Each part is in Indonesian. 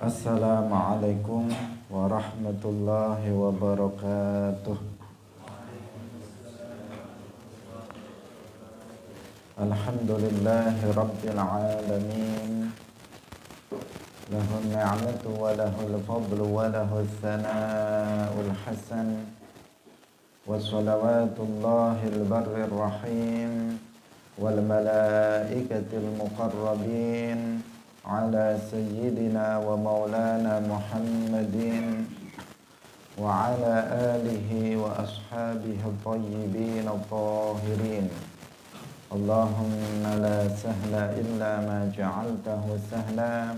Assalamualaikum warahmatullahi wabarakatuh. Alhamdulillahi rabbil alamin. Lahul ni'matu wa lahul fadlu wa lahul thana'ul hasan. Wa salawatullahil barrir rahim wal malaikatil muqarrabin ala sayyidina wa maulana Muhammadin wa ala alihi wa ashabihi at-tayyibin at-tahirin. Allahumma la sahla illa ma ja'altahu sahla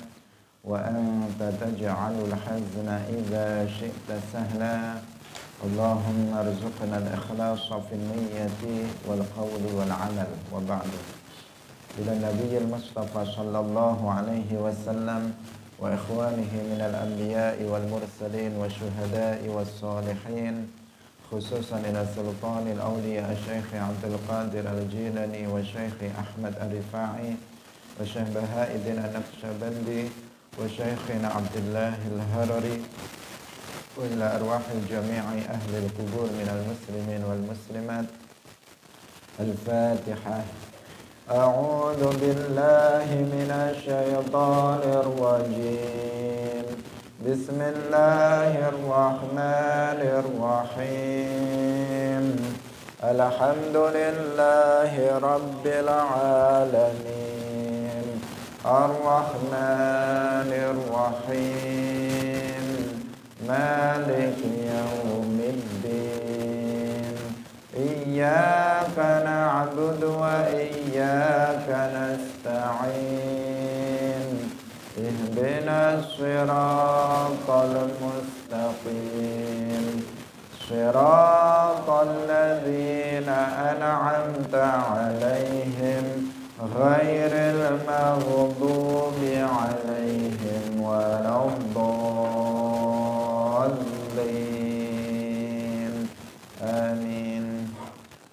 wa anta taj'alul hazna idza syi'ta sahla. Allahumma arzuqna al-ikhlasa fil niyyati wal qawli wal 'amal wa ba'du. Ila Nabiyil Mustafa sallallahu alaihi wasallam wa ikhwanihi minal anbiya'i wal mursalin wa syuhada'i was salihin, khususan ila sultanil awliya Syekh Abdul Qadir Al-Jilani wa Syekh Ahmad Ar-Rifa'i wa Syekh Bahauddin An-Naqsyabandi wa Syekhina Abdullah Al-Harari wa ila arwahil jami'i ahli al-qubur minal muslimin wal muslimat. Al-Fatihah. A'udzu billahi minasy syaithanir rajim. Bismillahirrahmanirrahim. Alhamdulillahi rabbil alamin. Ar-Rahmanir Rahim. Maliki yaumiddin. Iyyaka na'budu wa iyyaka nasta'in. Ihdinas siratal mustaqim. Siratal ladzina an'amta 'alaihim ghairil maghdubi 'alaihim waladdallin. Amin.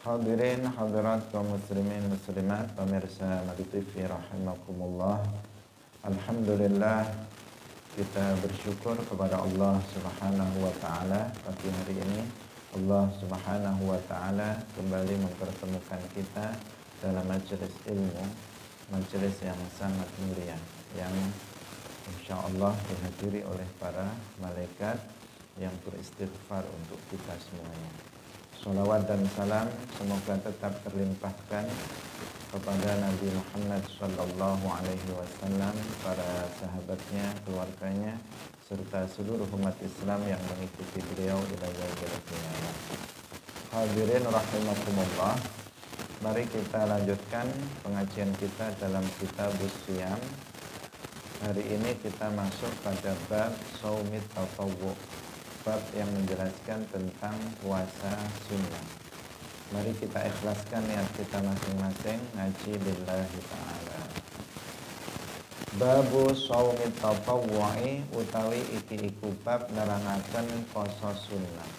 Hadirin hadirat kaum muslimin muslimat, pemirsa Nabi TV rahimakumullah. Alhamdulillah, kita bersyukur kepada Allah Subhanahu wa taala pagi hari ini. Allah Subhanahu wa taala kembali mempertemukan kita dalam majelis ilmu, majelis yang sangat mulia, yang insyaallah dihadiri oleh para malaikat yang beristighfar untuk kita semuanya. Salawat dan salam semoga tetap terlimpahkan kepada Nabi Muhammad sallallahu alaihi wasallam, para sahabatnya, keluarganya, serta seluruh umat Islam yang mengikuti beliau ila yaumil qiyamah. Hadirin rahimakumullah, mari kita lanjutkan pengajian kita dalam Kitabus Shiyam. Hari ini kita masuk pada bab Shaumit Tatawwu', bab yang menjelaskan tentang puasa sunnah. Mari kita ikhlaskan niat kita masing-masing ngaji lillahi ta'ala. Babu shaumit tatawwu'i, utawi iki iku bab nerangaken poso sunnah.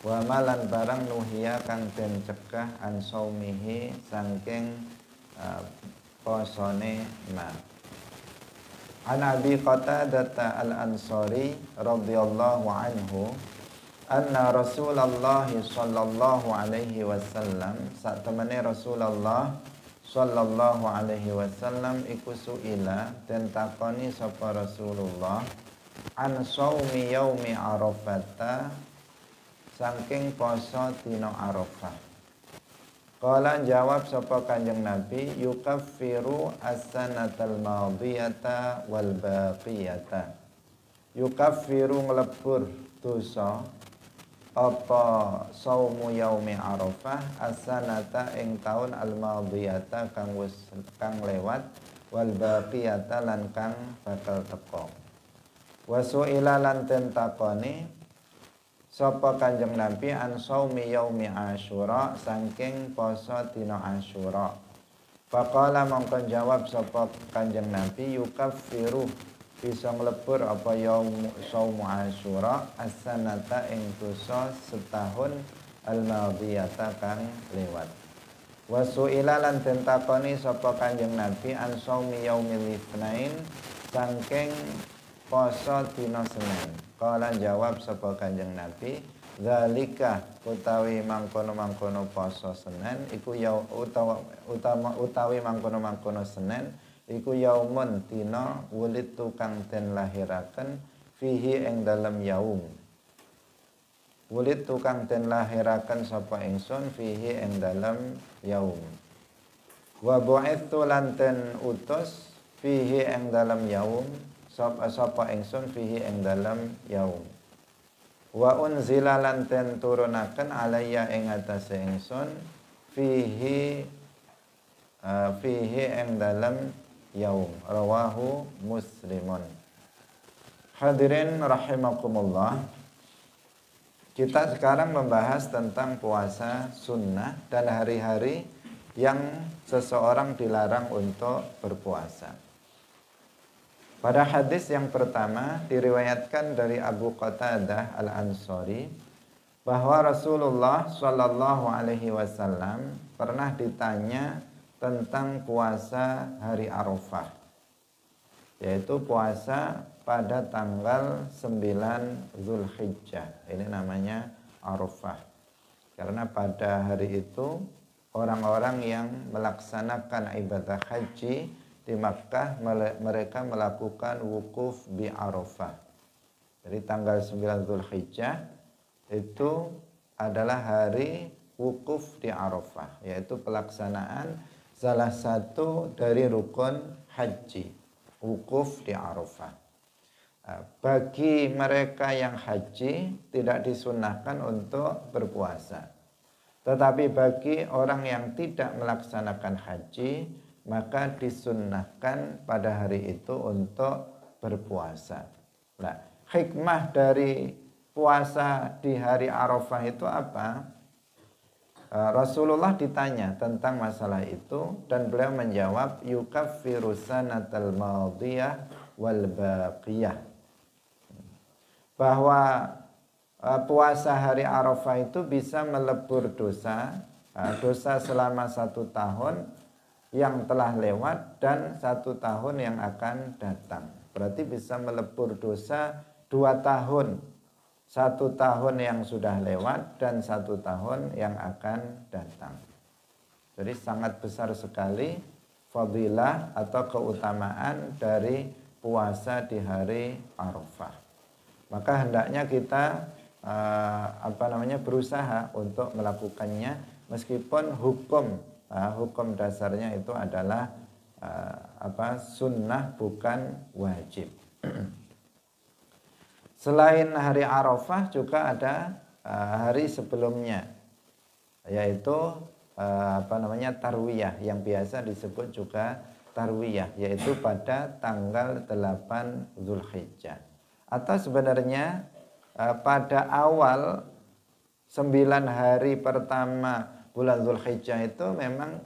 Wa malan barang nuhiya kang den cegah an saumihi saking posone ma. An Abi Qatadah al-Ansari radhiyallahu anhu anna Rasulullah sallallahu alaihi wasallam, sak temene Rasulullah sallallahu alaihi wasallam iku suila den takoni sapa Rasulullah an shaumi yaumi Arafah, saking poso dina Arafah. Qala jawab sapa Kanjeng Nabi, yukaffiru as-sanatal madiyata wal baqiyata. Yukaffiru nglebur dosa apa saumu yaumi Arafah as-sanata ing taun al-madiyata kang lewat, wal baqiyata lan kang bakal teka. Wa su'ila lan den takoni sapa Kanjeng Nabi an shaumi yaumi Asyura, saking poso dina Asyura. Faqala mongkon jawab sapa Kanjeng Nabi, yukaffiru bisa nglebur apa shaumu Asyura as-sanata ing dosa setahun al-madiyata kang lewat. Wa su'ila lan den takoni sapa Kanjeng Nabi an shaumi yaumil itsnain, saking poso dina Senin. Kala jawab sapa Kanjeng Nabi, zalika utawi mangkono-mangkono poso Senin iku utawi mangkono-mangkono Senin iku yaumun dina wulitu kang den lahiraken fihi ing dalem yaum. Wulitu kang den lahiraken sapa ingsun fihi ing dalem yaum. Wa bu'ithu lan den utus fihi ing dalem yaum sapa ingsun fihi ing dalem yaum. Wa unzila lan den turunaken alayya ing atase ingsun fihi ing dalem yaum. Rawahu Muslimun. Hadirin rahimakumullah. Kita sekarang membahas tentang puasa sunnah dan hari-hari yang seseorang dilarang untuk berpuasa. Pada hadis yang pertama diriwayatkan dari Abu Qatadah Al-Ansari bahwa Rasulullah Shallallahu Alaihi Wasallam pernah ditanya tentang puasa hari Arafah, yaitu puasa pada tanggal 9 Zulhijjah. Ini namanya Arafah karena pada hari itu orang-orang yang melaksanakan ibadah haji di Makkah mereka melakukan wukuf di Arafah. Jadi tanggal 9 Zulhijjah itu adalah hari wukuf di Arafah, yaitu pelaksanaan salah satu dari rukun haji, wukuf di Arafah. Bagi mereka yang haji tidak disunahkan untuk berpuasa. Tetapi bagi orang yang tidak melaksanakan haji maka disunnahkan pada hari itu untuk berpuasa. Nah, hikmah dari puasa di hari Arafah itu apa? Rasulullah ditanya tentang masalah itu dan beliau menjawab yukaffiru sanatal madiyah wal baqiyah. Bahwa puasa hari Arafah itu bisa melebur dosa selama 1 tahun yang telah lewat dan 1 tahun yang akan datang. Berarti bisa melebur dosa 2 tahun. 1 tahun yang sudah lewat dan 1 tahun yang akan datang. Jadi sangat besar sekali fadilah atau keutamaan dari puasa di hari Arafah. Maka hendaknya kita berusaha untuk melakukannya meskipun hukum dasarnya itu adalah sunnah bukan wajib. Selain hari Arafah juga ada hari sebelumnya, yaitu tarwiyah yang biasa disebut juga tarwiyah, yaitu pada tanggal 8 Zulhijjah. Atau sebenarnya pada awal 9 hari pertama bulan Zulhijjah itu memang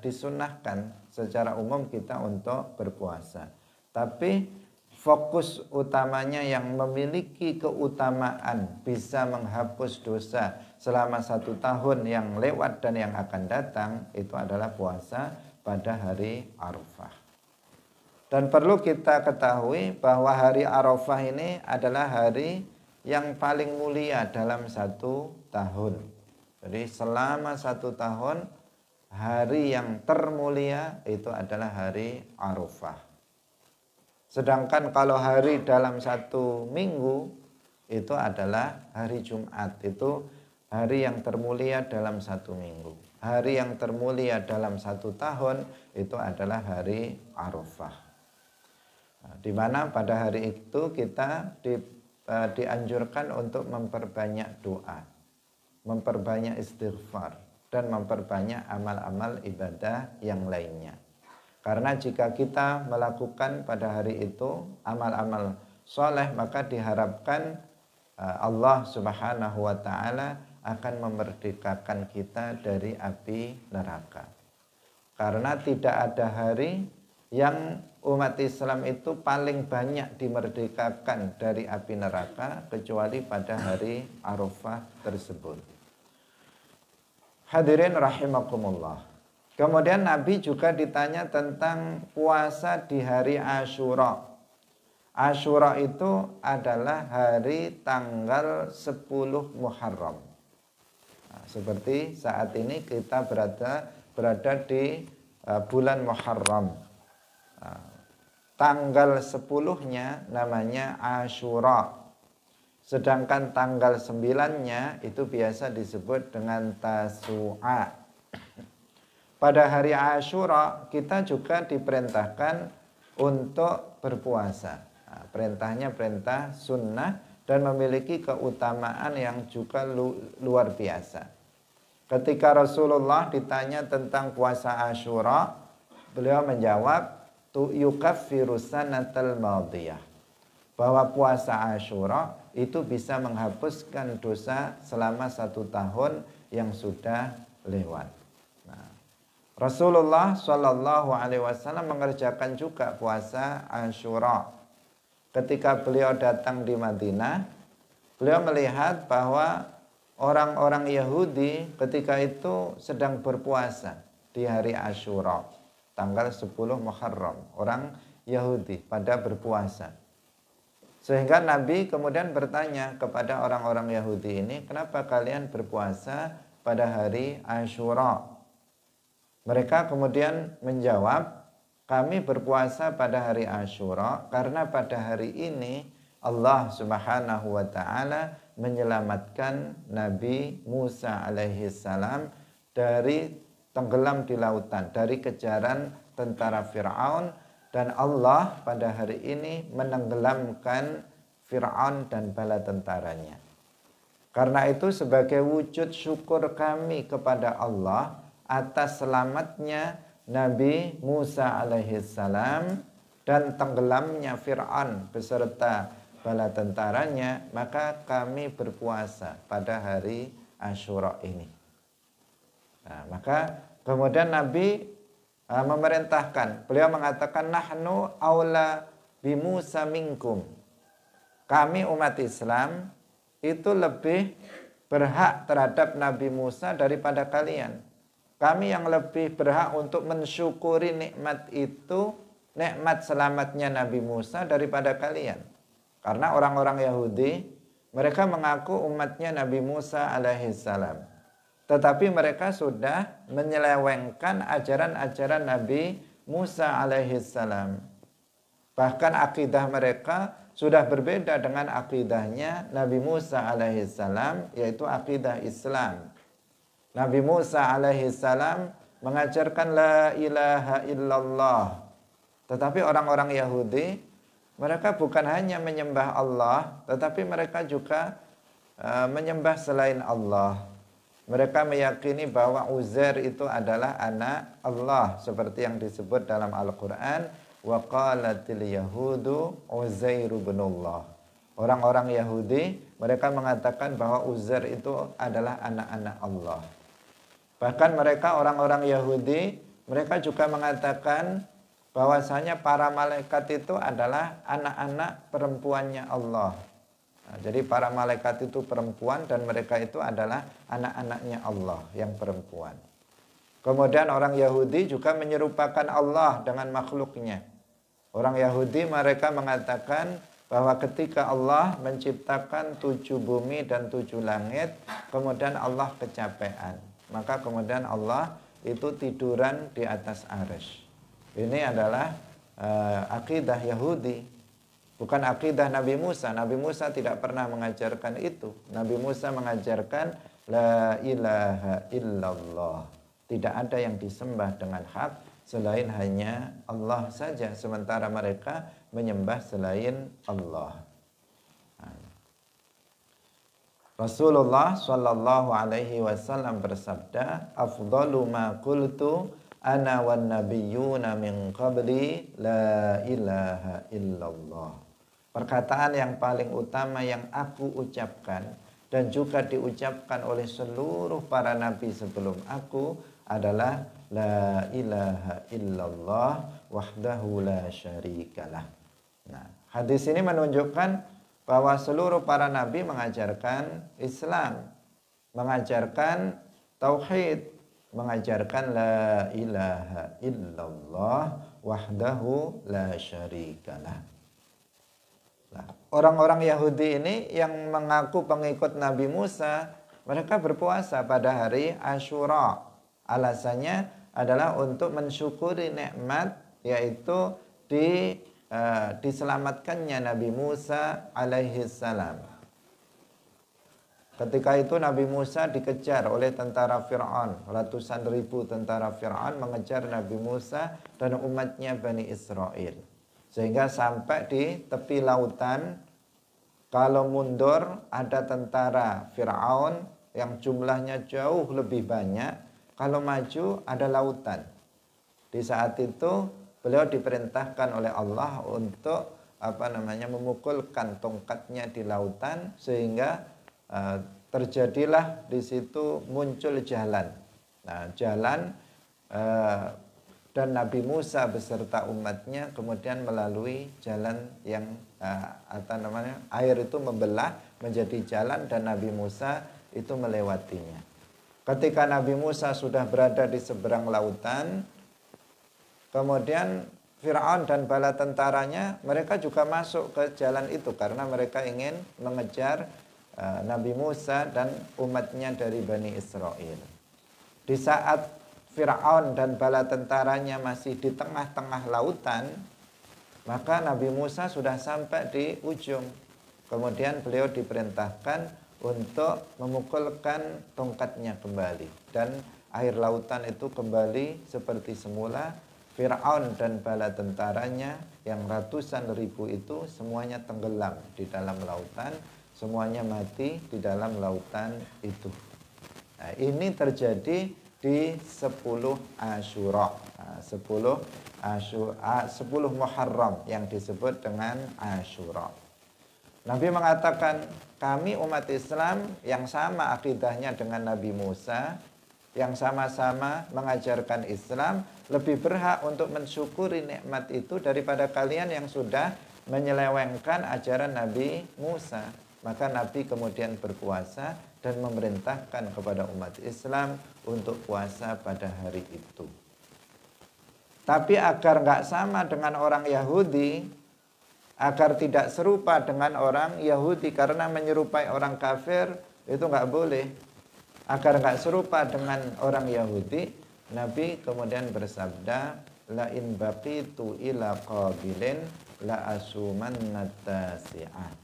disunahkan secara umum kita untuk berpuasa. Tapi fokus utamanya yang memiliki keutamaan bisa menghapus dosa selama 1 tahun yang lewat dan yang akan datang itu adalah puasa pada hari Arafah. Dan perlu kita ketahui bahwa hari Arafah ini adalah hari yang paling mulia dalam 1 tahun. Jadi selama 1 tahun hari yang termulia itu adalah hari Arafah. Sedangkan kalau hari dalam 1 minggu itu adalah hari Jumat. Itu hari yang termulia dalam 1 minggu. Hari yang termulia dalam 1 tahun itu adalah hari Arafah. Di mana pada hari itu kita dianjurkan untuk memperbanyak doa, memperbanyak istighfar, dan memperbanyak amal-amal ibadah yang lainnya. Karena jika kita melakukan pada hari itu amal-amal soleh, maka diharapkan Allah Subhanahu wa Ta'ala akan memerdekakan kita dari api neraka. Karena tidak ada hari yang umat Islam itu paling banyak dimerdekakan dari api neraka kecuali pada hari Arafah tersebut. Hadirin rahimakumullah. Kemudian Nabi juga ditanya tentang puasa di hari Asyura. Asyura itu adalah hari tanggal 10 Muharram. Nah, seperti saat ini kita berada di bulan Muharram. Nah, tanggal 10-nya namanya Asyura. Sedangkan tanggal 9-nya itu biasa disebut dengan Tasu'a. Pada hari Asyura kita juga diperintahkan untuk berpuasa. Nah, perintahnya perintah sunnah dan memiliki keutamaan yang juga luar biasa. Ketika Rasulullah ditanya tentang puasa Asyura, beliau menjawab, yukaffiru sanatal madiyah, bahwa puasa Asyura itu bisa menghapuskan dosa selama 1 tahun yang sudah lewat. Nah, Rasulullah Shallallahu Alaihi Wasallam mengerjakan juga puasa Asyura. Ketika beliau datang di Madinah, beliau melihat bahwa orang-orang Yahudi ketika itu sedang berpuasa di hari Asyura, tanggal 10 Muharram. Orang Yahudi pada berpuasa. Sehingga Nabi kemudian bertanya kepada orang-orang Yahudi ini, kenapa kalian berpuasa pada hari Asyura? Mereka kemudian menjawab, kami berpuasa pada hari Asyura karena pada hari ini Allah Subhanahu wa taala menyelamatkan Nabi Musa alaihi salam dari tenggelam di lautan, dari kejaran tentara Firaun, dan Allah pada hari ini menenggelamkan Firaun dan bala tentaranya. Karena itu sebagai wujud syukur kami kepada Allah atas selamatnya Nabi Musa alaihissalam dan tenggelamnya Fir'aun beserta bala tentaranya, maka kami berpuasa pada hari Asyura ini. Nah, maka kemudian Nabi memerintahkan, beliau mengatakan, nahnu aula bi Musa minkum. Kami umat Islam itu lebih berhak terhadap Nabi Musa daripada kalian. Kami yang lebih berhak untuk mensyukuri nikmat itu, nikmat selamatnya Nabi Musa daripada kalian. Karena orang-orang Yahudi, mereka mengaku umatnya Nabi Musa alaihissalam. Tetapi mereka sudah menyelewengkan ajaran-ajaran Nabi Musa alaihissalam. Bahkan akidah mereka sudah berbeda dengan akidahnya Nabi Musa alaihissalam, yaitu akidah Islam. Nabi Musa alaihissalam mengajarkan la ilaha illallah. Tetapi orang-orang Yahudi, mereka bukan hanya menyembah Allah, tetapi mereka juga menyembah selain Allah. Mereka meyakini bahwa Uzair itu adalah anak Allah, seperti yang disebut dalam Al-Quran, wa qalatil yahudu Uzairu ibnullah. Orang-orang Yahudi, mereka mengatakan bahwa Uzair itu adalah anak-anak Allah. Bahkan mereka orang-orang Yahudi, mereka juga mengatakan bahwasanya para malaikat itu adalah anak-anak perempuannya Allah. Nah, jadi para malaikat itu perempuan dan mereka itu adalah anak-anaknya Allah yang perempuan. Kemudian orang Yahudi juga menyerupakan Allah dengan makhluknya. Orang Yahudi mereka mengatakan bahwa ketika Allah menciptakan 7 bumi dan 7 langit, kemudian Allah kecapean. Maka kemudian Allah itu tiduran di atas arsy. Ini adalah akidah Yahudi, bukan akidah Nabi Musa. Nabi Musa tidak pernah mengajarkan itu. Nabi Musa mengajarkan la ilaha illallah. Tidak ada yang disembah dengan hak selain hanya Allah saja. Sementara mereka menyembah selain Allah. Rasulullah Shallallahu Alaihi Wasallam bersabda, afdalu ma qultu ana wan nabiyyuna min qabli la ilaha illallah. Perkataan yang paling utama yang aku ucapkan dan juga diucapkan oleh seluruh para nabi sebelum aku adalah la ilaha illallah wahdahu la syarikalah. Nah, hadis ini menunjukkan bahwa seluruh para nabi mengajarkan Islam, mengajarkan tauhid, mengajarkan la ilaha illallah wahdahu la syarikalah. Nah, orang-orang Yahudi ini yang mengaku pengikut Nabi Musa, mereka berpuasa pada hari Asyura. Alasannya adalah untuk mensyukuri nikmat, yaitu diselamatkannya Nabi Musa alaihi salam. Ketika itu Nabi Musa dikejar oleh tentara Fir'aun. Ratusan ribu tentara Fir'aun mengejar Nabi Musa dan umatnya Bani Israel. Sehingga sampai di tepi lautan, kalau mundur ada tentara Fir'aun yang jumlahnya jauh lebih banyak. Kalau maju ada lautan. Di saat itu beliau diperintahkan oleh Allah untuk memukulkan tongkatnya di lautan sehingga terjadilah di situ muncul jalan. Nah, jalan dan Nabi Musa beserta umatnya kemudian melalui jalan yang air itu membelah menjadi jalan dan Nabi Musa itu melewatinya. Ketika Nabi Musa sudah berada di seberang lautan, kemudian Fir'aun dan bala tentaranya mereka juga masuk ke jalan itu karena mereka ingin mengejar Nabi Musa dan umatnya dari Bani Israel. Di saat Fir'aun dan bala tentaranya masih di tengah-tengah lautan, maka Nabi Musa sudah sampai di ujung. Kemudian beliau diperintahkan untuk memukulkan tongkatnya kembali. Dan air lautan itu kembali seperti semula. Fir'aun dan bala tentaranya yang ratusan ribu itu semuanya tenggelam di dalam lautan. Semuanya mati di dalam lautan itu. Nah, ini terjadi di 10 Asyura. 10 Muharram yang disebut dengan Asyura. Nabi mengatakan, kami umat Islam yang sama akidahnya dengan Nabi Musa, yang sama-sama mengajarkan Islam, lebih berhak untuk mensyukuri nikmat itu daripada kalian yang sudah menyelewengkan ajaran Nabi Musa. Maka Nabi kemudian berpuasa dan memerintahkan kepada umat Islam untuk puasa pada hari itu. Tapi agar nggak sama dengan orang Yahudi, agar tidak serupa dengan orang Yahudi, karena menyerupai orang kafir itu nggak boleh. Agar nggak serupa dengan orang Yahudi, Nabi kemudian bersabda, la in baqitu ila qabilin la asumanna tasi'ah.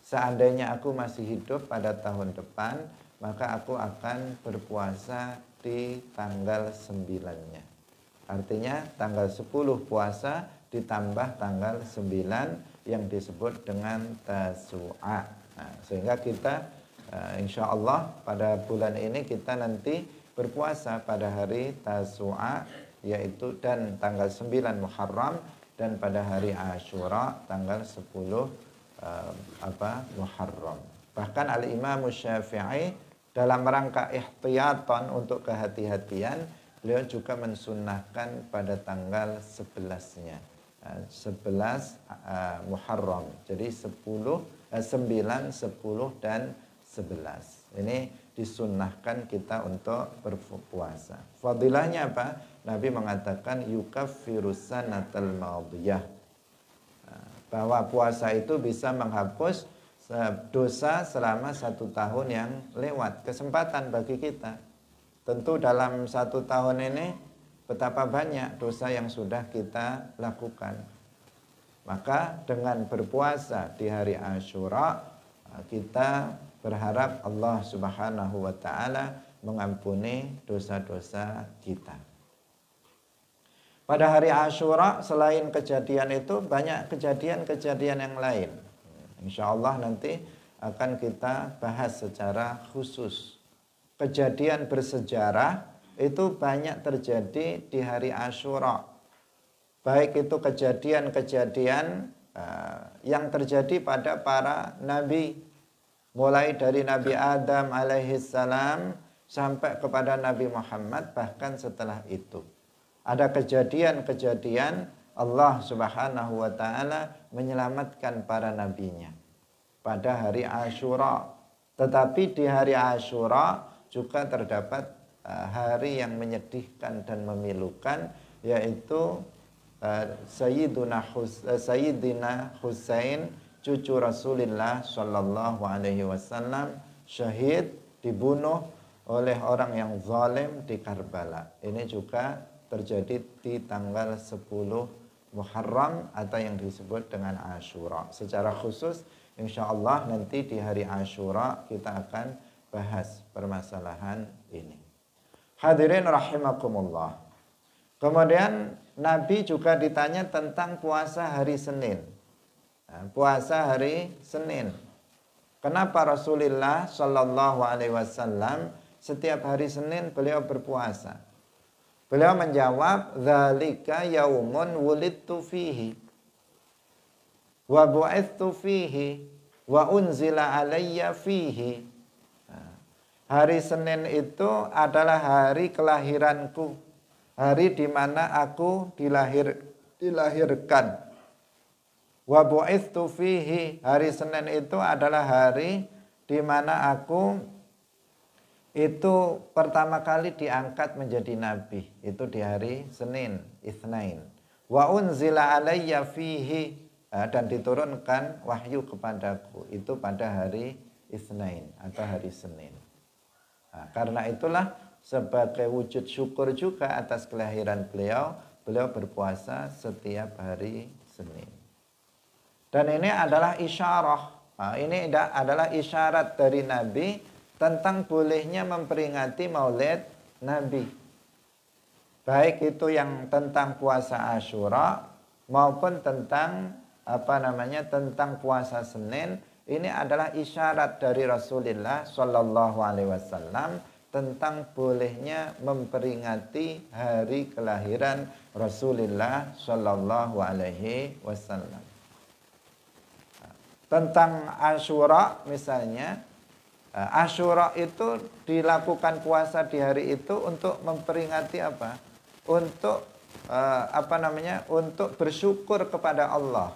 Seandainya aku masih hidup pada tahun depan, maka aku akan berpuasa di tanggal 9-nya. Artinya tanggal 10 puasa ditambah tanggal 9 yang disebut dengan Tasu'a. Nah, sehingga kita insya Allah pada bulan ini kita nanti berpuasa pada hari Tasu'a, yaitu dan tanggal 9 Muharram, dan pada hari Asyura tanggal 10 Muharram. Bahkan Al-Imam Syafi'i dalam rangka ihtiyatan untuk kehati-hatian, beliau juga mensunnahkan pada tanggal 11-nya. 11 Muharram. Jadi 9, 10 dan 11. Ini disunnahkan kita untuk berpuasa. Fadilahnya apa? Nabi mengatakan yukaffirus sanatal madiyah. Bahwa puasa itu bisa menghapus dosa selama 1 tahun yang lewat. Kesempatan bagi kita. Tentu dalam 1 tahun ini betapa banyak dosa yang sudah kita lakukan. Maka dengan berpuasa di hari Asyura, kita berharap Allah Subhanahu wa ta'ala mengampuni dosa-dosa kita. Pada hari Asyura selain kejadian itu banyak kejadian-kejadian yang lain. Insya Allah nanti akan kita bahas secara khusus. Kejadian bersejarah itu banyak terjadi di hari Asyura. Baik itu kejadian-kejadian yang terjadi pada para nabi. Mulai dari Nabi Adam alaihissalam sampai kepada Nabi Muhammad, bahkan setelah itu. Ada kejadian-kejadian Allah Subhanahu wa ta'ala menyelamatkan para nabinya pada hari Asyura. Tetapi di hari Asyura juga terdapat hari yang menyedihkan dan memilukan, yaitu Sayyidina Husain cucu Rasulullah Shallallahu Alaihi Wasallam syahid, dibunuh oleh orang yang zalim di Karbala. Ini juga terjadi di tanggal 10 Muharram atau yang disebut dengan Ashura. Secara khusus insya Allah nanti di hari Ashura kita akan bahas permasalahan ini. Hadirin rahimakumullah. Kemudian Nabi juga ditanya tentang puasa hari Senin. Nah, puasa hari Senin. Kenapa Rasulullah Shallallahu Alaihi Wasallam setiap hari Senin beliau berpuasa? Beliau menjawab, "Dzalika yaumun wulidtu fihi wa bu'itsu fihi wa unzila alayya fihi." Nah, hari Senin itu adalah hari kelahiranku, hari di mana aku dilahirkan. Wa bu'itsu fihi, hari Senin itu adalah hari di mana aku itu pertama kali diangkat menjadi nabi, itu di hari Senin, Itsnain. Wa unzila alayya fihi, dan diturunkan wahyu kepadaku itu pada hari Itsnain atau hari Senin. Nah, karena itulah sebagai wujud syukur juga atas kelahiran beliau, beliau berpuasa setiap hari Senin. Dan ini adalah isyarah. Nah, ini adalah isyarat dari Nabi tentang bolehnya memperingati Maulid Nabi. Baik itu yang tentang puasa Ashura maupun tentang tentang puasa Senin. Ini adalah isyarat dari Rasulullah Shallallahu Alaihi Wasallam tentang bolehnya memperingati hari kelahiran Rasulullah Shallallahu Alaihi Wasallam. Tentang Ashura misalnya, Ashura itu dilakukan puasa di hari itu untuk memperingati apa? Untuk untuk bersyukur kepada Allah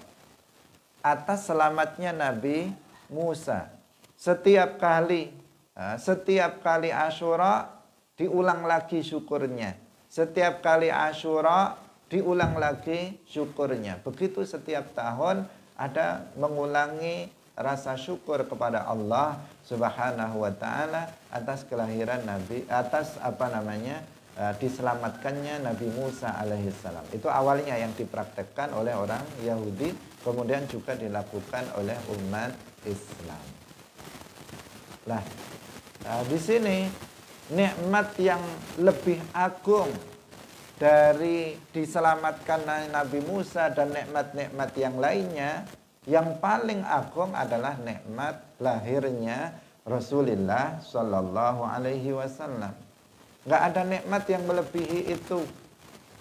atas selamatnya Nabi Musa. Setiap kali Ashura diulang lagi syukurnya. Setiap kali Ashura diulang lagi syukurnya. Begitu setiap tahun ada mengulangi rasa syukur kepada Allah Subhanahu wa taala atas kelahiran Nabi, atas diselamatkannya Nabi Musa alaihissalam. Itu awalnya yang dipraktekkan oleh orang Yahudi, kemudian juga dilakukan oleh umat Islam. Nah, di sini nikmat yang lebih agung dari diselamatkan Nabi Musa dan nikmat-nikmat yang lainnya, yang paling agung adalah nikmat lahirnya Rasulullah Shallallahu Alaihi Wasallam. Nggak ada nikmat yang melebihi itu,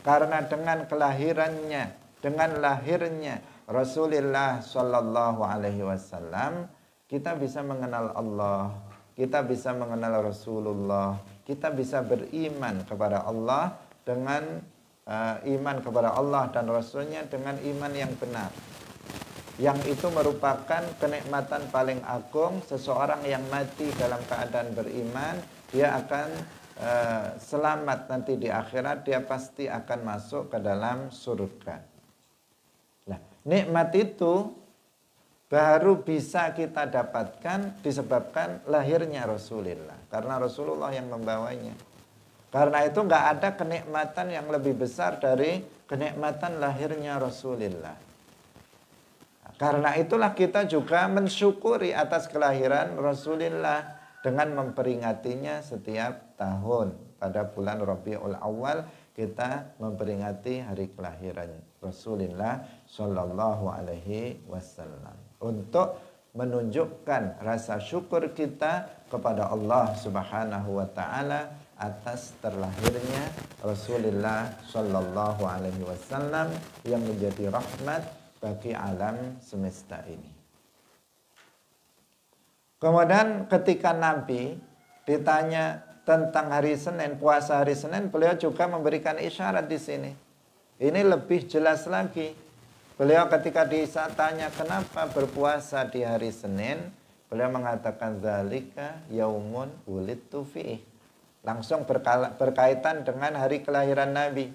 karena dengan kelahirannya, dengan lahirnya Rasulullah Shallallahu Alaihi Wasallam, kita bisa mengenal Allah, kita bisa mengenal Rasulullah, kita bisa beriman kepada Allah dengan iman kepada Allah dan Rasulnya dengan iman yang benar. Yang itu merupakan kenikmatan paling agung. Seseorang yang mati dalam keadaan beriman, dia akan selamat nanti di akhirat, dia pasti akan masuk ke dalam surga. Nah, nikmat itu baru bisa kita dapatkan disebabkan lahirnya Rasulullah, karena Rasulullah yang membawanya. Karena itu nggak ada kenikmatan yang lebih besar dari kenikmatan lahirnya Rasulullah. Karena itulah kita juga mensyukuri atas kelahiran Rasulullah dengan memperingatinya setiap tahun. Pada bulan Rabiul Awal kita memperingati hari kelahiran Rasulullah Shallallahu Alaihi Wasallam untuk menunjukkan rasa syukur kita kepada Allah Subhanahu Wa Taala atas terlahirnya Rasulullah Shallallahu Alaihi Wasallam yang menjadi rahmat bagi alam semesta ini. Kemudian ketika Nabi ditanya tentang hari Senin, puasa hari Senin, beliau juga memberikan isyarat di sini. Ini lebih jelas lagi. Beliau ketika ditanya kenapa berpuasa di hari Senin, beliau mengatakan dzalika yaumun wulidtu fihi. Langsung berkaitan dengan hari kelahiran Nabi.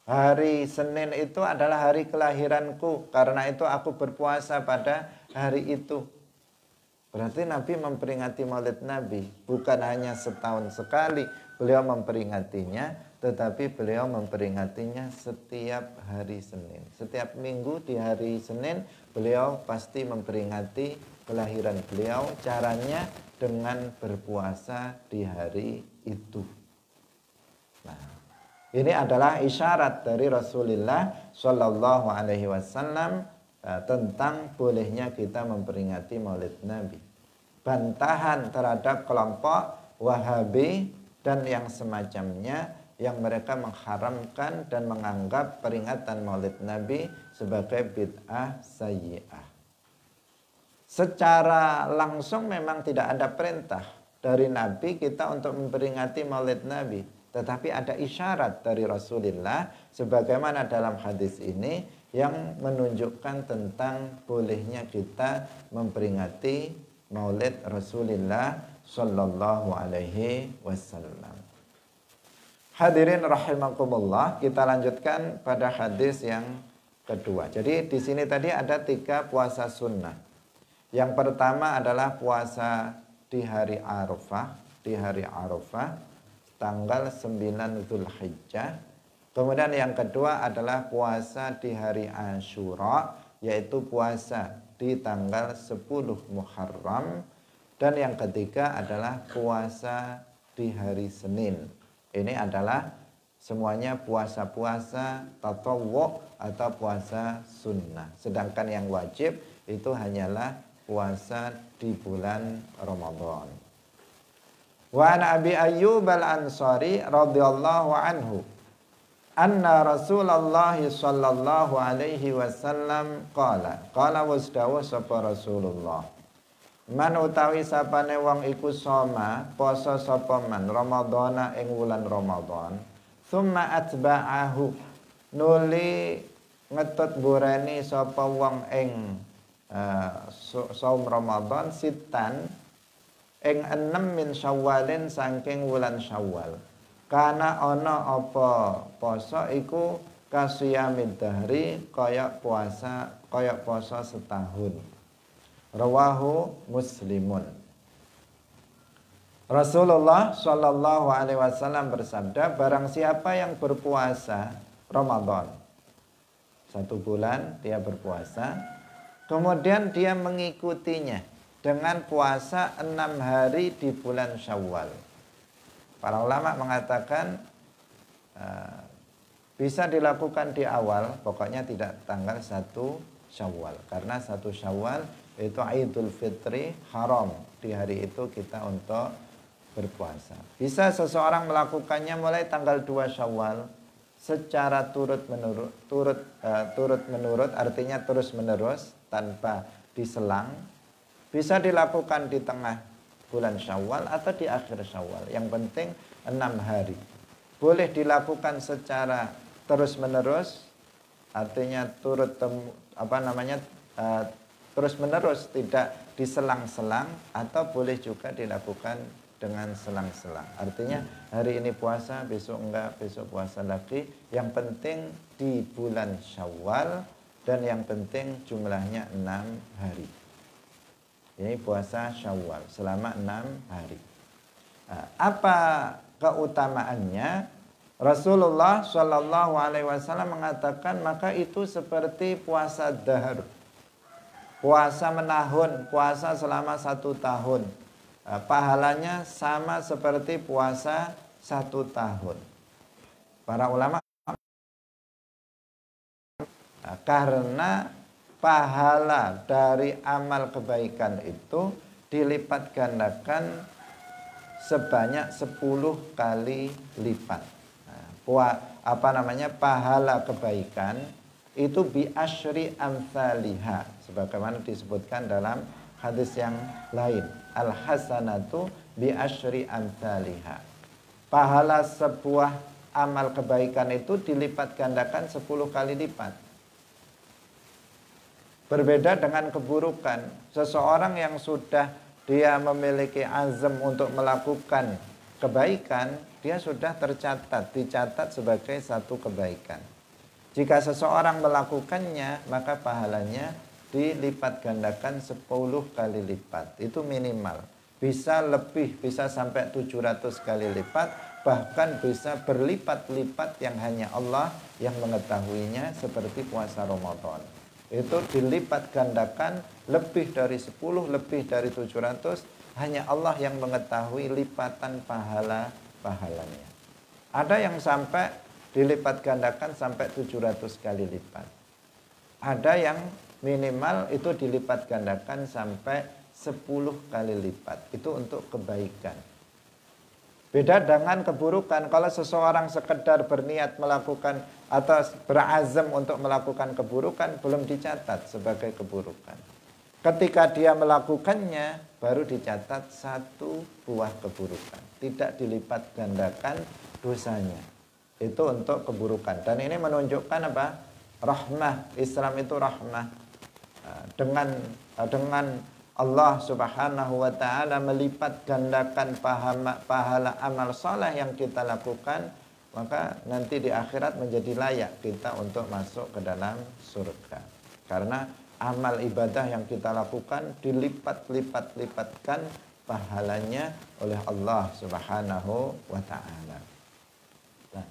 Hari Senin itu adalah hari kelahiranku, karena itu aku berpuasa pada hari itu. Berarti Nabi memperingati Maulid Nabi bukan hanya setahun sekali beliau memperingatinya, tetapi beliau memperingatinya setiap hari Senin. Setiap minggu di hari Senin beliau pasti memperingati kelahiran beliau, caranya dengan berpuasa di hari itu. Nah, ini adalah isyarat dari Rasulullah Shallallahu Alaihi Wasallam tentang bolehnya kita memperingati Maulid Nabi. Bantahan terhadap kelompok Wahabi dan yang semacamnya yang mereka mengharamkan dan menganggap peringatan Maulid Nabi sebagai bid'ah sayyi'ah. Secara langsung memang tidak ada perintah dari Nabi kita untuk memperingati Maulid Nabi. Tetapi ada isyarat dari Rasulullah sebagaimana dalam hadis ini yang menunjukkan tentang bolehnya kita memperingati Maulid Rasulullah Sallallahu Alaihi Wasallam. Hadirin rahimakumullah, kita lanjutkan pada hadis yang kedua. Jadi di sini tadi ada 3 puasa sunnah. Yang pertama adalah puasa di hari Arafah, tanggal 9 Zulhijjah. Kemudian yang kedua adalah puasa di hari Asyura, yaitu puasa di tanggal 10 Muharram. Dan yang ketiga adalah puasa di hari Senin. Ini adalah semuanya puasa-puasa tatawwu atau puasa sunnah. Sedangkan yang wajib itu hanyalah puasa di bulan Ramadan. Wa an Abi Ayyub al-Ansari radhiyallahu anhu anna Rasulullah sallallahu alaihi wasallam qala wasdawa sapa Rasulullah man utawi sapane wong iku soma poso sapa man Ramadhana ing wulan Ramadan summa atba'ahu nuli ngetut burani sapa wong ing saum Ramadan sitan ing 6 min Syawalin saking wulan Syawal. Karena ana apa poso iku kasiyamid dahri kaya puasa setahun. Rawahu Muslimun. Rasulullah Shallallahu Alaihi Wasallam bersabda, barang siapa yang berpuasa Ramadan 1 bulan dia berpuasa, kemudian dia mengikutinya dengan puasa 6 hari di bulan Syawal. Para ulama mengatakan bisa dilakukan di awal, pokoknya tidak tanggal 1 Syawal. Karena 1 Syawal itu Idul Fitri haram. Di hari itu kita untuk berpuasa. Bisa seseorang melakukannya mulai tanggal 2 Syawal secara turut menurut, artinya terus menerus tanpa diselang. Bisa dilakukan di tengah bulan Syawal atau di akhir Syawal. Yang penting 6 hari. Boleh dilakukan secara terus menerus, artinya terus menerus, tidak diselang-selang, atau boleh juga dilakukan dengan selang-selang. Artinya hari ini puasa, besok enggak, besok puasa lagi. Yang penting di bulan Syawal dan yang penting jumlahnya 6 hari. Ini puasa Syawal selama 6 hari. Apa keutamaannya? Rasulullah Shallallahu Alaihi Wasallam mengatakan maka itu seperti puasa dahar, puasa menahun, puasa selama 1 tahun. Pahalanya sama seperti puasa 1 tahun. Para ulama karena pahala dari amal kebaikan itu dilipat gandakan sebanyak 10 kali lipat. Pahala kebaikan itu bi asyri amsalihha, sebagaimana disebutkan dalam hadis yang lain, al hasanatu bi asyri amsalihha. Pahala sebuah amal kebaikan itu dilipat gandakan 10 kali lipat. Berbeda dengan keburukan. Seseorang yang sudah dia memiliki azam untuk melakukan kebaikan, dia sudah dicatat sebagai satu kebaikan. Jika seseorang melakukannya, maka pahalanya dilipat gandakan 10 kali lipat. Itu minimal. Bisa lebih, bisa sampai 700 kali lipat, bahkan bisa berlipat-lipat yang hanya Allah yang mengetahuinya, seperti puasa Ramadan. Itu dilipat gandakan lebih dari 10, lebih dari 700, hanya Allah yang mengetahui lipatan pahalanya. Ada yang sampai dilipat gandakan sampai 700 kali lipat. Ada yang minimal itu dilipat gandakan sampai 10 kali lipat. Itu untuk kebaikan. Beda dengan keburukan. Kalau seseorang sekedar berniat melakukan atau berazam untuk melakukan keburukan, belum dicatat sebagai keburukan. Ketika dia melakukannya, baru dicatat 1 buah keburukan. Tidak dilipat gandakan dosanya. Itu untuk keburukan. Dan ini menunjukkan apa? Rahmah. Islam itu rahmah. Dengan Allah Subhanahu wa ta'ala melipat gandakan pahala amal soleh yang kita lakukan, maka nanti di akhirat menjadi layak kita untuk masuk ke dalam surga. Karena amal ibadah yang kita lakukan dilipat-lipatkan pahalanya oleh Allah Subhanahu wa ta'ala. Nah,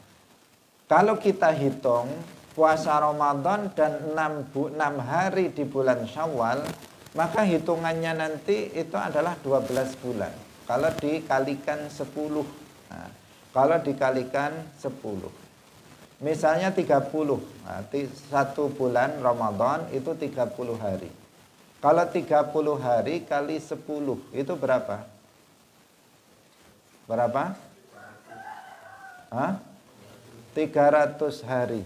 kalau kita hitung puasa Ramadan dan 6 hari di bulan Syawal, maka hitungannya nanti itu adalah 12 bulan. Kalau dikalikan 10. Nah, kalau dikalikan 10. Misalnya 30. Nah, 1 bulan Ramadan itu 30 hari. Kalau 30 hari kali 10 itu berapa? Berapa? 300 hari.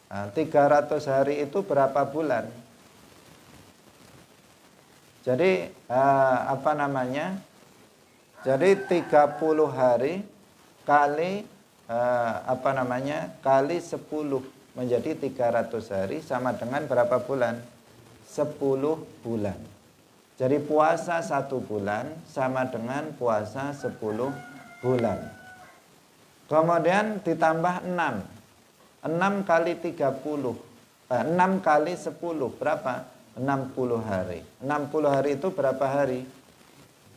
Nah, 300 hari itu berapa bulan? Jadi Jadi 30 hari kali kali 10 menjadi 300 hari sama dengan berapa bulan? 10 bulan. Jadi puasa 1 bulan sama dengan puasa 10 bulan. Kemudian ditambah 6. 6 kali 30. 6 kali 10 berapa? 60 hari. 60 hari itu berapa hari?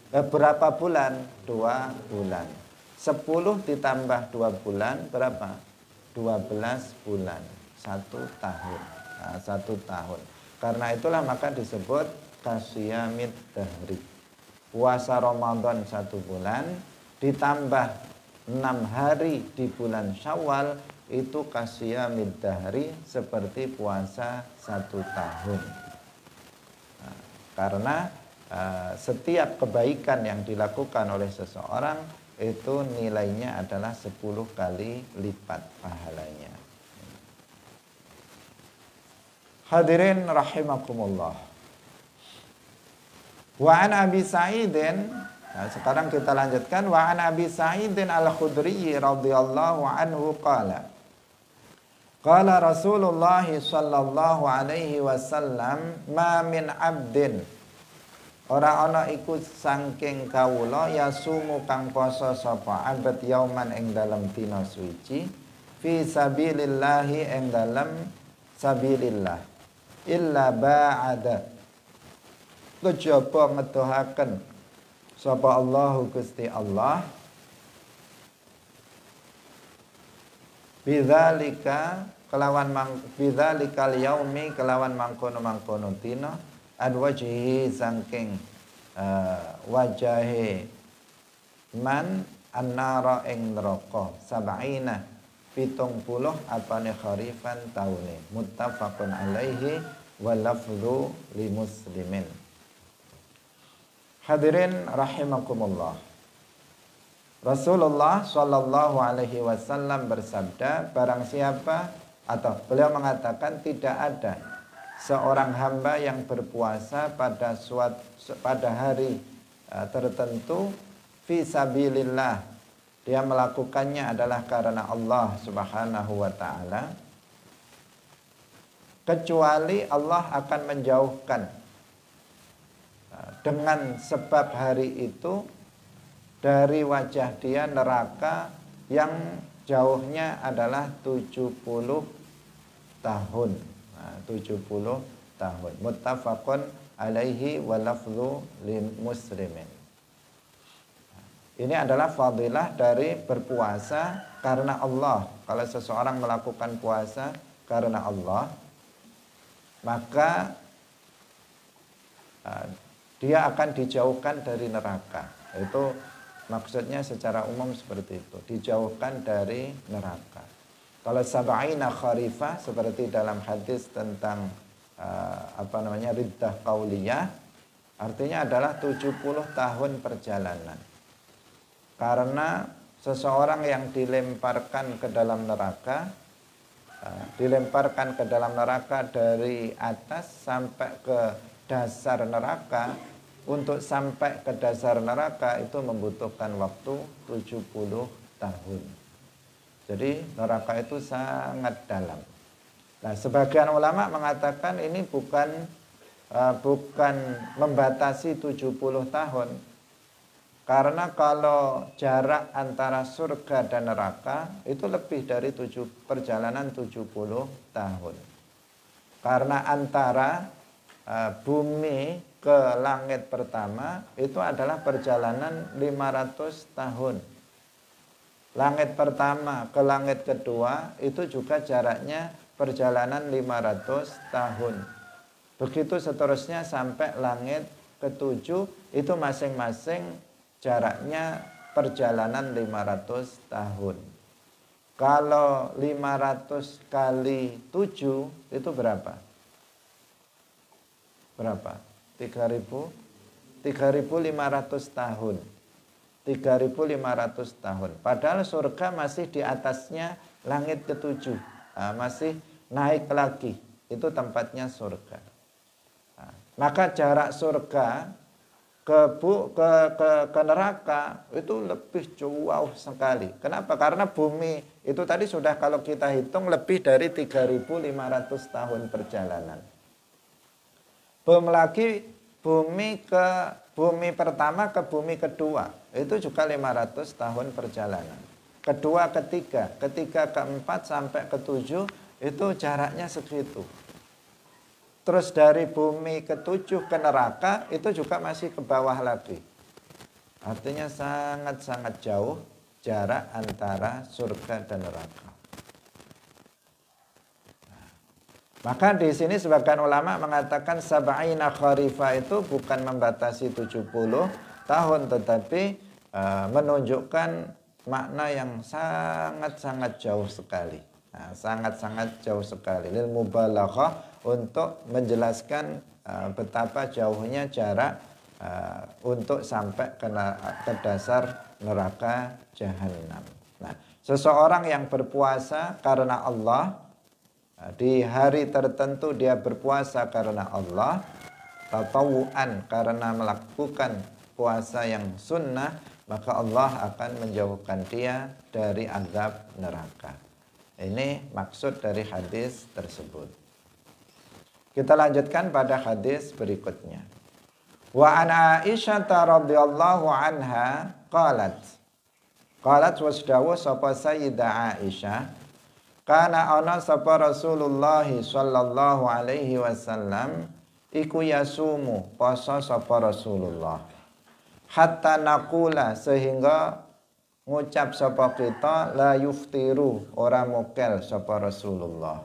Berapa bulan? 2 bulan. 10 ditambah 2 bulan berapa? 12 bulan. 1 tahun. Nah, 1 tahun. Karena itulah maka disebut kasyamid dahri. Puasa Ramadan 1 bulan ditambah 6 hari di bulan Syawal, itu kasyamid dahri, seperti puasa 1 tahun. Nah, karena setiap kebaikan yang dilakukan oleh seseorang itu nilainya adalah 10 kali lipat pahalanya. Hadirin rahimakumullah. Wa an Abi Sa'idin, nah, sekarang kita lanjutkan. Wa an Abi Sa'idin al-Khudri radhiyallahu anhu qala Rasulullah sallallahu alaihi wasallam, ma min abdin, ora ana iku saking kawula yasumu kang poso sapa abad yauman ing dalem dina suci fi sabilillahi ing dalem sabilillah illa ba'ada, kejaba ngedohaken sapa Allahu Gusti Allah bidzalika bidzalikal yaumi kelawan mangkono dina an wajhi sangking wajahe man annara ing neraka sab'ina 70 apane kharifan taune, muttafaqun alaihi wa lafdhu li muslimin. Hadirin rahimakumullah. Rasulullah sallallahu alaihi wasallam bersabda, barang siapa, atau beliau mengatakan, tidak ada seorang hamba yang berpuasa pada hari tertentu fi sabilillah, dia melakukannya adalah karena Allah Subhanahu wa ta'ala, kecuali Allah akan menjauhkan dengan sebab hari itu dari wajah dia neraka yang jauhnya adalah 70 tahun. Nah, 70 tahun. Muttafaqun alaihi wa lafdhu muslimin. Ini adalah fadilah dari berpuasa karena Allah. Kalau seseorang melakukan puasa karena Allah, maka dia akan dijauhkan dari neraka. Itu maksudnya secara umum seperti itu, dijauhkan dari neraka. Kalau sab'ina kharifah seperti dalam hadis tentang riddah qauliyah, artinya adalah 70 tahun perjalanan. Karena seseorang yang dilemparkan ke dalam neraka, dari atas sampai ke dasar neraka, untuk sampai ke dasar neraka itu membutuhkan waktu 70 tahun. Jadi neraka itu sangat dalam. Nah, sebagian ulama mengatakan ini bukan membatasi 70 tahun. Karena kalau jarak antara surga dan neraka itu lebih dari perjalanan 70 tahun. Karena antara bumi ke langit pertama itu adalah perjalanan 500 tahun. Langit pertama ke langit kedua itu juga jaraknya perjalanan 500 tahun. Begitu seterusnya sampai langit ketujuh itu masing-masing jaraknya perjalanan 500 tahun. Kalau 500 kali 7 itu berapa? Berapa? 3.500 tahun. 3.500 tahun. Padahal surga masih di atasnya langit ketujuh. Masih naik lagi. Itu tempatnya surga. Maka jarak surga ke neraka itu lebih jauh sekali. Kenapa? Karena bumi itu tadi sudah kalau kita hitung lebih dari 3.500 tahun perjalanan. Belum lagi bumi pertama ke bumi kedua itu juga 500 tahun perjalanan. Kedua, ketiga keempat sampai ketujuh itu jaraknya segitu. Terus dari bumi ketujuh ke neraka itu juga masih ke bawah lagi. Artinya sangat-sangat jauh jarak antara surga dan neraka. Maka di sini sebagian ulama mengatakan sab'ina kharifah itu bukan membatasi 70 tahun, tetapi menunjukkan makna yang sangat-sangat jauh sekali. Sangat-sangat jauh sekali. Lil mubalaghah, untuk menjelaskan betapa jauhnya jarak untuk sampai ke dasar neraka jahanam. Nah, seseorang yang berpuasa karena Allah, di hari tertentu dia berpuasa karena Allah, tatawuan, karena melakukan puasa yang sunnah, maka Allah akan menjauhkan dia dari azab neraka. Ini maksud dari hadis tersebut. Kita lanjutkan pada hadis berikutnya. Wa an Aisyah radhiyallahu anha qalat wasdawu sapa Sayyidah Aisyah, kana ana sapa Rasulullah sallallahu alaihi wasallam iku yasumu, poso sapa Rasulullah, hatta naqula, sehingga ngucap sapa kita, la yuftiru, ora mokel sapa Rasulullah.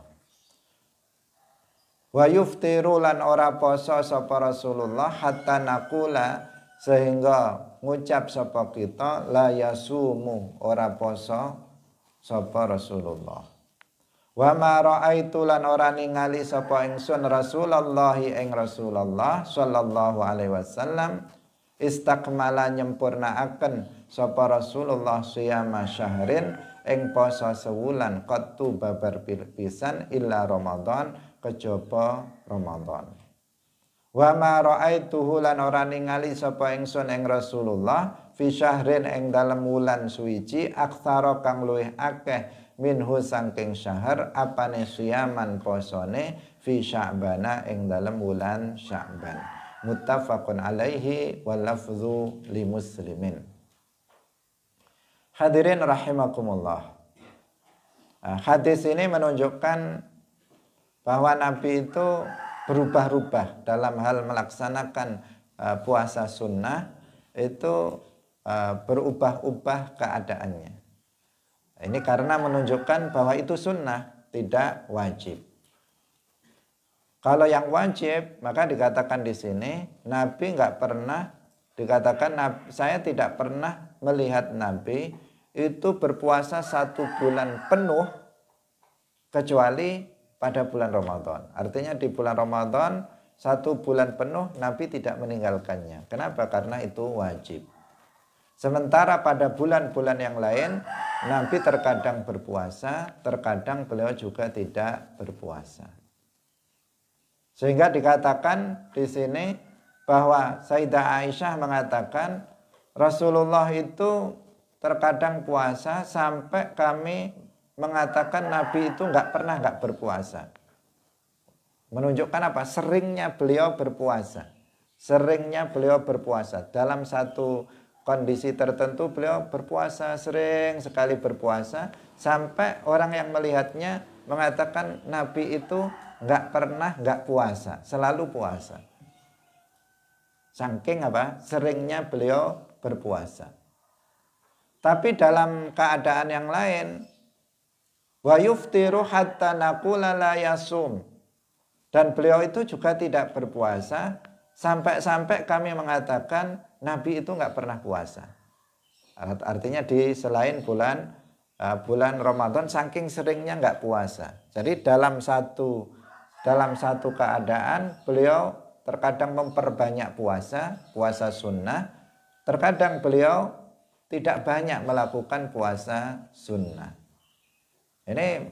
Wa yuftiru, lan ora poso sapa Rasulullah, hatta naqula, sehingga ngucap sapa kita, la yasumu, ora poso sapa Rasulullah. Wa ma raaitu, lan ora ningali sapa ingsun Rasulullah ing Rasulullah sallallahu alaihi wasallam, istakmala, nyempurnaaken sapa Rasulullah siyama syahrin, ing poso sewulan, qattu babar pisan, illa Ramadan, kejaba Ramadan. Wa ma ra'aituhu, lan ora ningali sapa ingsun ing Rasulullah fi syahrin, ing dalem wulan suwiji, aktsara kang luwih akeh minhu saking syahr, apane siyaman posone, fi Sya'bana, ing dalem wulan Sya'ban. Muttafaqun alaihi wa lafdhu li muslimin. Hadirin rahimakumullah. Nah, hadis ini menunjukkan bahwa Nabi itu berubah-ubah dalam hal melaksanakan puasa sunnah, itu berubah-ubah keadaannya. Ini karena menunjukkan bahwa itu sunnah, tidak wajib. Kalau yang wajib, maka dikatakan di sini Nabi nggak pernah, dikatakan saya tidak pernah melihat Nabi itu berpuasa 1 bulan penuh kecuali pada bulan Ramadan. Artinya di bulan Ramadan 1 bulan penuh Nabi tidak meninggalkannya. Kenapa? Karena itu wajib. Sementara pada bulan-bulan yang lain Nabi terkadang berpuasa, terkadang beliau juga tidak berpuasa. Sehingga dikatakan di sini bahwa Sayyidah Aisyah mengatakan Rasulullah itu terkadang puasa sampai kami mengatakan Nabi itu nggak pernah nggak berpuasa. Menunjukkan apa? Seringnya beliau berpuasa. Seringnya beliau berpuasa. Dalam satu kondisi tertentu beliau berpuasa, sering sekali berpuasa. Sampai orang yang melihatnya mengatakan Nabi itu nggak pernah nggak puasa. Selalu puasa. Saking apa? Seringnya beliau berpuasa. Tapi dalam keadaan yang lain, wa yuftiru hatta naqula la yasum. Dan beliau itu juga tidak berpuasa sampai kami mengatakan Nabi itu nggak pernah puasa. Artinya di selain bulan Ramadan saking seringnya nggak puasa. Jadi dalam satu keadaan beliau terkadang memperbanyak puasa sunnah, terkadang beliau tidak banyak melakukan puasa sunnah. Ini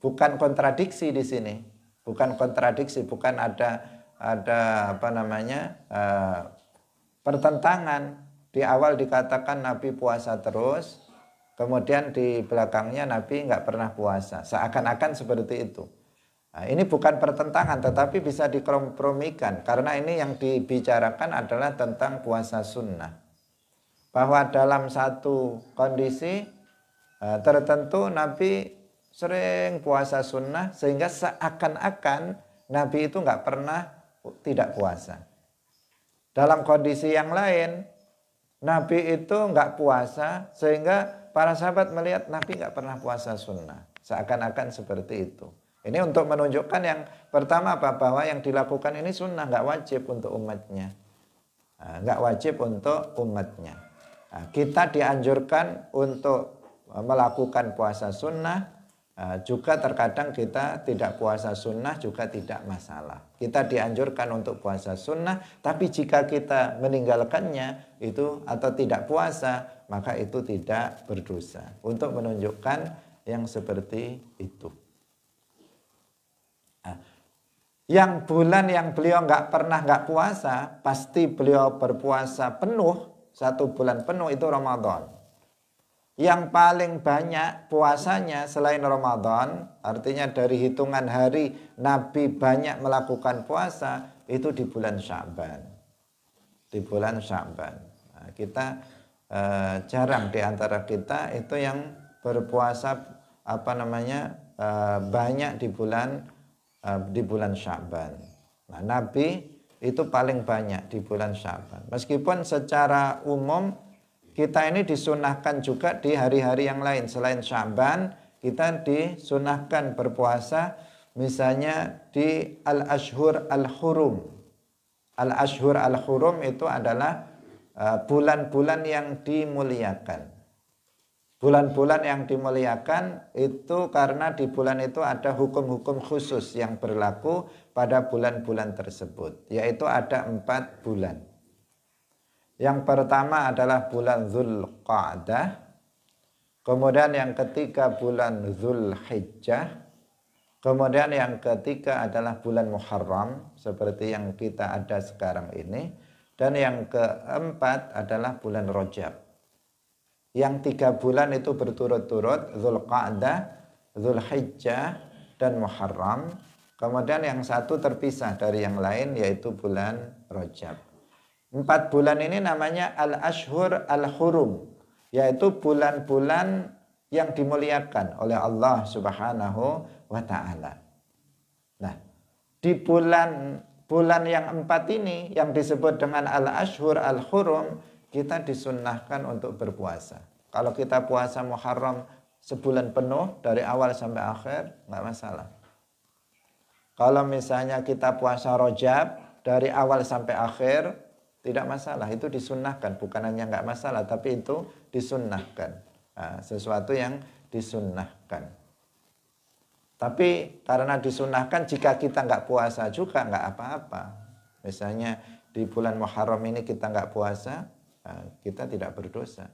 bukan kontradiksi di sini, bukan kontradiksi, bukan ada pertentangan. Di awal dikatakan Nabi puasa terus, kemudian di belakangnya Nabi nggak pernah puasa, seakan-akan seperti itu. Nah, ini bukan pertentangan, tetapi bisa dikompromikan karena ini yang dibicarakan adalah tentang puasa sunnah. Bahwa dalam satu kondisi tertentu Nabi sering puasa sunnah sehingga seakan-akan Nabi itu nggak pernah tidak puasa. Dalam kondisi yang lain Nabi itu nggak puasa sehingga para sahabat melihat Nabi nggak pernah puasa sunnah. Seakan-akan seperti itu. Ini untuk menunjukkan yang pertama bahwa yang dilakukan ini sunnah, nggak wajib untuk umatnya. Nggak wajib untuk umatnya. Nah, kita dianjurkan untuk melakukan puasa sunnah, juga terkadang kita tidak puasa sunnah juga tidak masalah. Kita dianjurkan untuk puasa sunnah, tapi jika kita meninggalkannya itu atau tidak puasa, maka itu tidak berdosa. Untuk menunjukkan yang seperti itu. Nah, yang bulan yang beliau nggak pernah nggak puasa, pasti beliau berpuasa penuh. 1 bulan penuh itu Ramadan. Yang paling banyak puasanya selain Ramadan, artinya dari hitungan hari Nabi banyak melakukan puasa, itu di bulan Sya'ban. Di bulan Sya'ban. Nah, kita jarang di antara kita itu yang berpuasa banyak di bulan Sya'ban. Nah, Nabi itu paling banyak di bulan Sya'ban. Meskipun secara umum kita ini disunahkan juga di hari-hari yang lain. Selain Sya'ban, kita disunahkan berpuasa misalnya di Al-Ashhur Al-Hurum. Al-Ashhur Al-Hurum itu adalah bulan-bulan yang dimuliakan. Bulan-bulan yang dimuliakan itu karena di bulan itu ada hukum-hukum khusus yang berlaku pada bulan-bulan tersebut. Yaitu ada 4 bulan. Yang pertama adalah bulan Dzulqa'dah. Kemudian yang ketiga bulan Dzulhijjah. Kemudian yang ketiga adalah bulan Muharram. Seperti yang kita ada sekarang ini. Dan yang keempat adalah bulan Rajab. Yang 3 bulan itu berturut-turut Dzulqa'dah, Dzulhijjah, dan Muharram. Kemudian yang satu terpisah dari yang lain yaitu bulan Rajab. 4 bulan ini namanya Al-Ashhur Al-Hurum. yaitu bulan-bulan yang dimuliakan oleh Allah Subhanahu wa taala. Nah, di bulan yang 4 ini yang disebut dengan al-ashhur al-hurum, kita disunnahkan untuk berpuasa. Kalau kita puasa Muharram sebulan penuh dari awal sampai akhir, nggak masalah. Kalau misalnya kita puasa Rajab dari awal sampai akhir, tidak masalah. Itu disunnahkan, bukan hanya nggak masalah, tapi itu disunnahkan. Nah, sesuatu yang disunnahkan. Tapi karena disunnahkan, jika kita nggak puasa juga nggak apa-apa. Misalnya di bulan Muharram ini kita nggak puasa, kita tidak berdosa.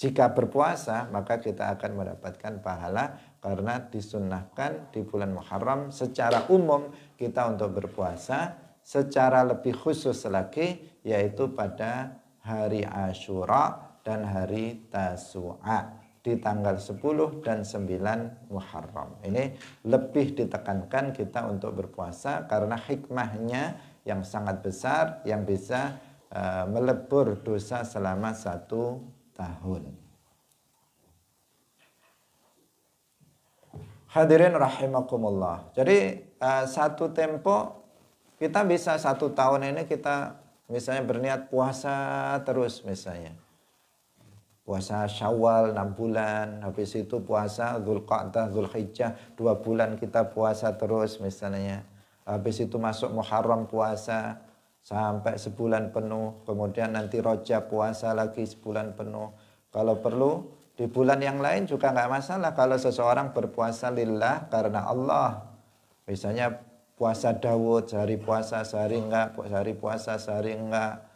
Jika berpuasa, maka kita akan mendapatkan pahala karena disunnahkan di bulan Muharram secara umum kita untuk berpuasa, secara lebih khusus lagi yaitu pada hari Asyura dan hari Tasu'a di tanggal 10 dan 9 Muharram. Ini lebih ditekankan kita untuk berpuasa karena hikmahnya yang sangat besar yang bisa melebur dosa selama 1 tahun. Hadirin rahimakumullah. Jadi satu tempo kita bisa 1 tahun ini kita misalnya berniat puasa terus misalnya. Puasa Syawal 6 bulan, habis itu puasa Dzulqa'dah, Dzulhijjah 2 bulan kita puasa terus misalnya. Habis itu masuk Muharram puasa sampai sebulan penuh, kemudian nanti Rajab puasa lagi sebulan penuh. Kalau perlu di bulan yang lain juga nggak masalah kalau seseorang berpuasa lillah karena Allah. Misalnya puasa Daud sehari puasa sehari enggak, sehari puasa sehari enggak.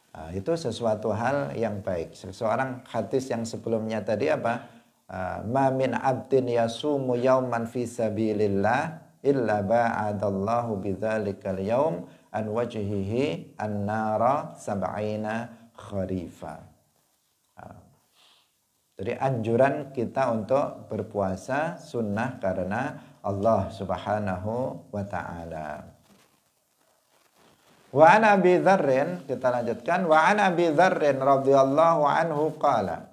Nah, itu sesuatu hal yang baik. Seseorang hadis yang sebelumnya tadi apa? Ma min abdin yasumu yauman fi sabilillah illa ba'adallahu bidzalikal yaum an wajhihi an-nara sab'ina kharifa. Jadi anjuran kita untuk berpuasa sunnah karena Allah Subhanahu wa ta'ala. Wa an Abi Dzarrin, kita lanjutkan, wa an Abi Dzarrin radhiyallahu anhu qala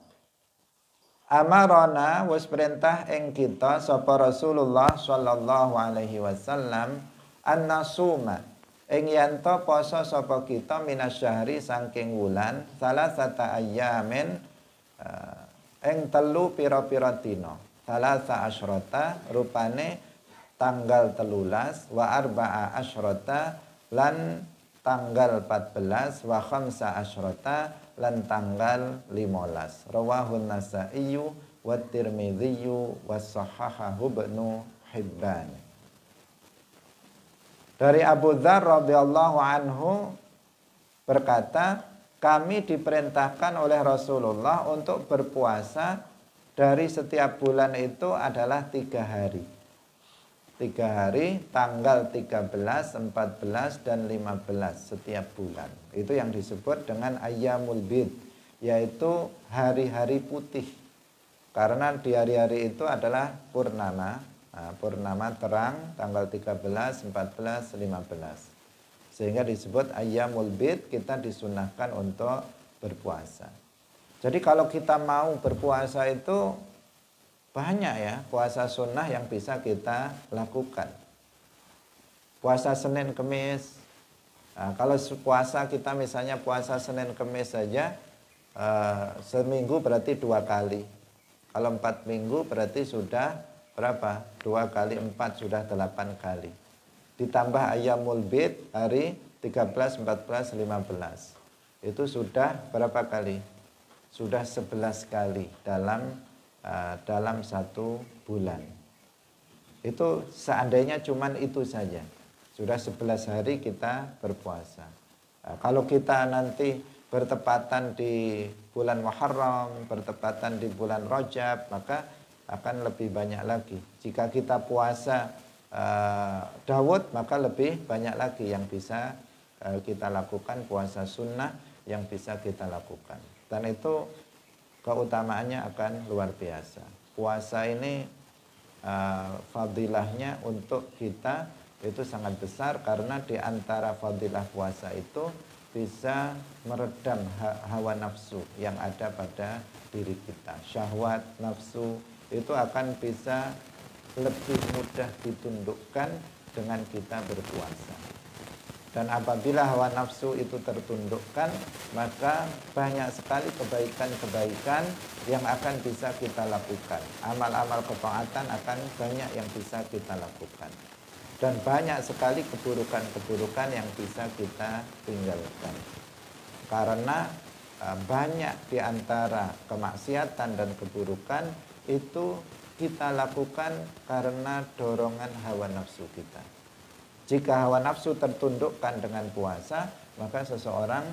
amarona wis perintah ing kita sapa Rasulullah sallallahu alaihi wasallam annasuma ing yen to poso sapa kita minasyahri saking wulan salasata ayyamin ing telu pira-pira dina salasa asyrata rupane tanggal 13 wa arba'a asyrata lan tanggal 14 wa khamsa asyrata lan tanggal 15. Rawahun Nasaiyu wa Tirmidziyu wa sahahahu Ibnu Hibban. Dari Abu Dzar radhiyallahu anhu berkata, kami diperintahkan oleh Rasulullah untuk berpuasa dari setiap bulan itu adalah 3 hari. 3 hari, tanggal 13, 14, dan 15 setiap bulan. Itu yang disebut dengan Ayyamul Bid, yaitu hari-hari putih. Karena di hari-hari itu adalah purnama, purnama terang, tanggal 13, 14, 15. Sehingga disebut Ayyamul Bid, kita disunahkan untuk berpuasa. Jadi kalau kita mau berpuasa itu banyak ya puasa sunnah yang bisa kita lakukan. Puasa Senin Kemis. Nah, kalau puasa kita misalnya puasa Senin Kemis saja seminggu berarti 2 kali. Kalau 4 minggu berarti sudah berapa? 2 kali 4 sudah 8 kali. Ditambah Ayyamul Bid hari 13, 14, 15. Itu sudah berapa kali? Sudah 11 kali dalam 1 bulan. Itu seandainya cuman itu saja. Sudah 11 hari kita berpuasa. Kalau kita nanti bertepatan di bulan Muharram, bertepatan di bulan Rajab, maka akan lebih banyak lagi. Jika kita puasa Daud, maka lebih banyak lagi yang bisa kita lakukan, puasa sunnah yang bisa kita lakukan. Dan itu keutamaannya akan luar biasa. Puasa ini fadilahnya untuk kita itu sangat besar karena di antara fadilah puasa itu bisa meredam hawa nafsu yang ada pada diri kita. Syahwat, nafsu itu akan bisa lebih mudah ditundukkan dengan kita berpuasa. Dan apabila hawa nafsu itu tertundukkan, maka banyak sekali kebaikan-kebaikan yang akan bisa kita lakukan. Amal-amal ketaatan akan banyak yang bisa kita lakukan. Dan banyak sekali keburukan-keburukan yang bisa kita tinggalkan. Karena banyak di antara kemaksiatan dan keburukan itu kita lakukan karena dorongan hawa nafsu kita. Jika hawa nafsu tertundukkan dengan puasa, maka seseorang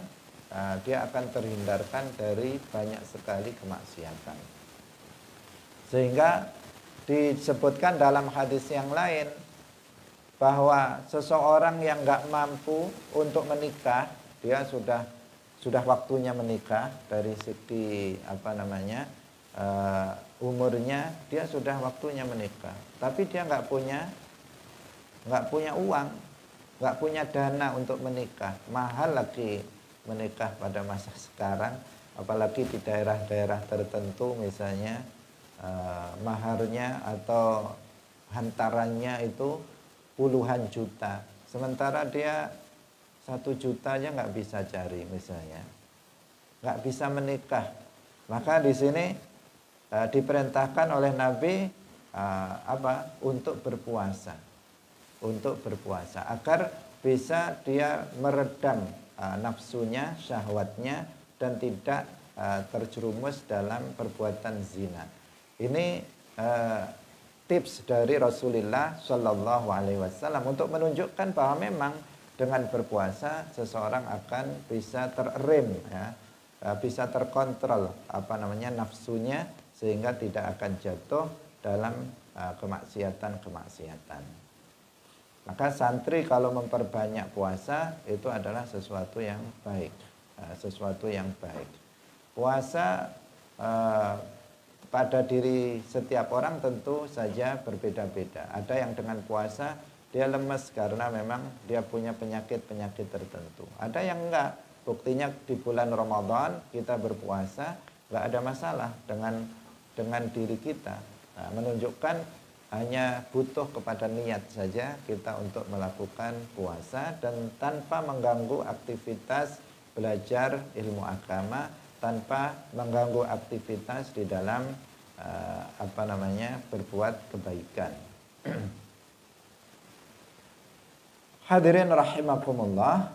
dia akan terhindarkan dari banyak sekali kemaksiatan. Sehingga disebutkan dalam hadis yang lain bahwa seseorang yang nggak mampu untuk menikah, dia sudah waktunya menikah dari segi umurnya, dia sudah waktunya menikah, tapi dia nggak punya uang, nggak punya dana untuk menikah. Mahal lagi menikah pada masa sekarang, apalagi di daerah-daerah tertentu misalnya maharnya atau hantarannya itu puluhan juta, sementara dia 1 juta aja nggak bisa cari misalnya, nggak bisa menikah. Maka di sini diperintahkan oleh Nabi untuk berpuasa agar bisa dia meredam nafsunya, syahwatnya, dan tidak terjerumus dalam perbuatan zina. Ini tips dari Rasulullah Shallallahu Alaihi Wasallam untuk menunjukkan bahwa memang dengan berpuasa seseorang akan bisa terrem, bisa terkontrol nafsunya, sehingga tidak akan jatuh dalam kemaksiatan. Maka santri kalau memperbanyak puasa itu adalah sesuatu yang baik, Puasa pada diri setiap orang tentu saja berbeda-beda. Ada yang dengan puasa dia lemes karena memang dia punya penyakit-penyakit tertentu. Ada yang enggak. Buktinya di bulan Ramadan kita berpuasa enggak ada masalah dengan diri kita. Menunjukkan hanya butuh kepada niat saja kita untuk melakukan puasa dan tanpa mengganggu aktivitas belajar ilmu agama, tanpa mengganggu aktivitas di dalam berbuat kebaikan. Hadirin rahimakumullah,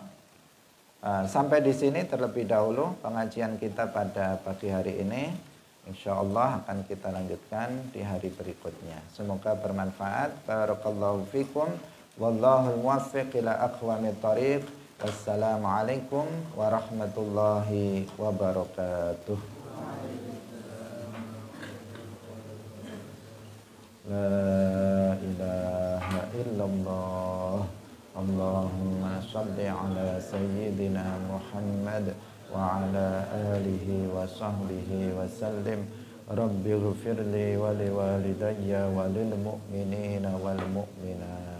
sampai di sini terlebih dahulu pengajian kita pada pagi hari ini. InsyaAllah akan kita lanjutkan di hari berikutnya. Semoga bermanfaat. Barakallahu fikum. Wallahul muwaffiq ila aqwamit thariq. Wassalamualaikum warahmatullahi wabarakatuh. La ilaha illallah. Allahumma salli ala sayyidina Muhammad wa ala alihi wa sahbihi wa sallim. Rabbi ghfirli wa liwalidayya wa lil mu'minina wal mu'minat.